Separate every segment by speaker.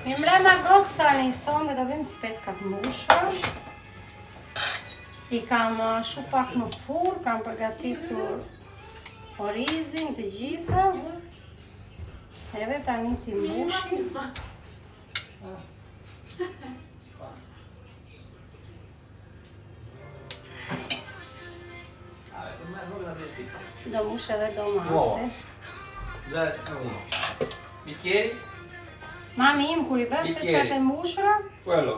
Speaker 1: Mi mrema gocani sonde da vim speckat mbushur. I kam shu pak në furrë, kam përgatitur orizin të gjitha. Edhe tani ti mbushim. Do mbush edhe domate.
Speaker 2: Bicchieri?
Speaker 1: Mami im kur I bën speckat e mbushura,
Speaker 2: Quello.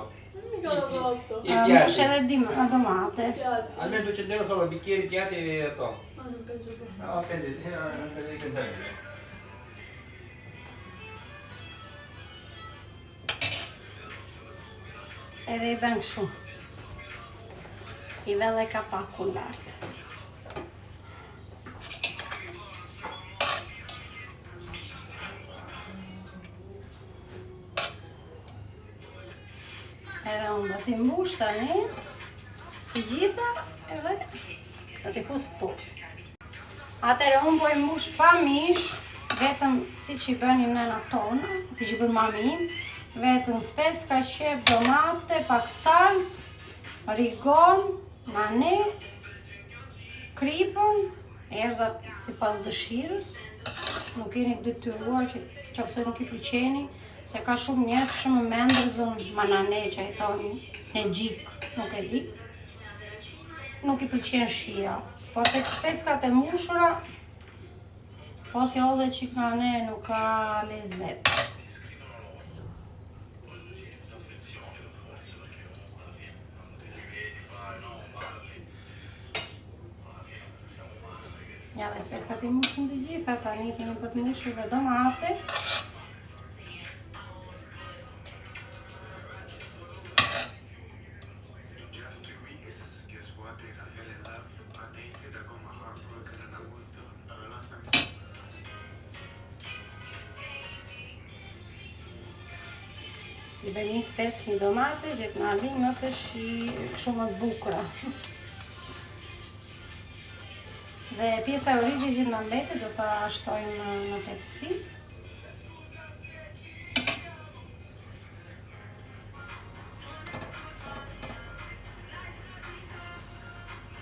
Speaker 1: mbush edhe domate.
Speaker 2: Almeno 200 euro solo bicchieri, piatti e to.
Speaker 3: Non penso proprio.
Speaker 2: No, non devi pensare.
Speaker 1: Edhe I bën kështu. I vë dhe kapakun lart. Edhe unë do t'i mbush tani të gjitha edhe do t'i fus furrë. Atëherë unë po I mbush pa mish, vetëm siç I bënin nëna tona, siç I bën mami im, vetëm specka, qep, domate, pak salcë, rigon, nane, kripën, erëzat sipas dëshirës. Nuk jeni detyruar që nëse nuk I pëlqeni, se ka shumë njerëz që më mendërzën manane që I thoni në gjik, nuk e di. Nuk I pëlqen shija. Por tek speckat e mbushura, po si hodhe qik nane nuk ka lezet. Ja dhe speckat I mbushën të gjitha, tani kemi për të mbushur dhe domate. I bëj një speckë një domate që të na vinë më të shumë të bukura. Dhe pjesa e orizit që na mbetet do ta shtojmë në tepsi.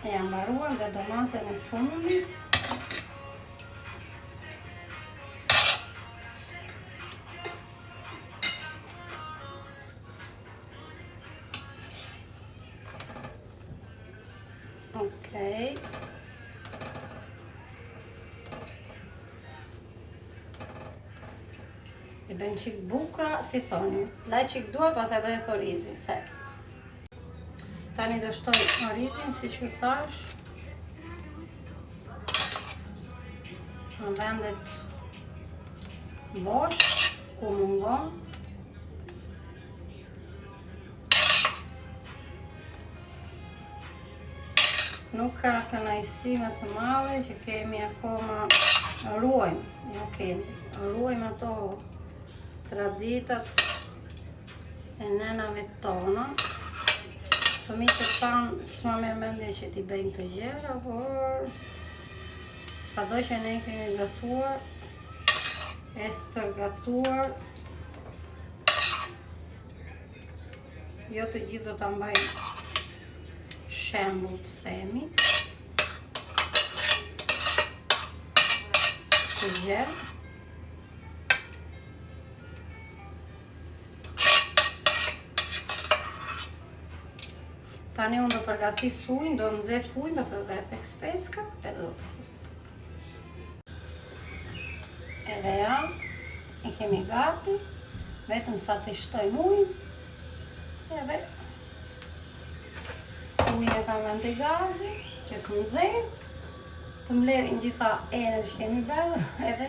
Speaker 1: Jam mbaruar dhe domaten e fundit. Okej. I bëjmë qik bukra, si thoni. Laj qik duar, pastaj do e thë orizin, se. Tani do shtoj orizin, si që thash. Në vendet bosh, ku mungon. Nuk ka kënaqësi më të madhe që kemi akoma ruajmë, nuk kemi. Ruajmë ato traditat e nenave tona. Fëmijët e tanë s'ma merr mendje që t'i bëjnë të gjëra, por sado që ne kemi gatuar, e stërgatuar, jo të gjithë do ta mbajnë shembull të themi. Të gjerë. Tani unë do përgatis ujnë, do nxef ujnë, pastaj do e thek speckat, edhe do të fus. Edhe ja, I kemi gati, vetëm sa të shtojmë ujnë, edhe ujnë e kam vend të gazi, që të nxehë, të mbledhin gjitha enet që kemi bërë, edhe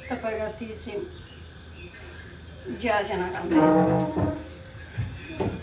Speaker 1: të përgatisim gjërat që na kanë bërë.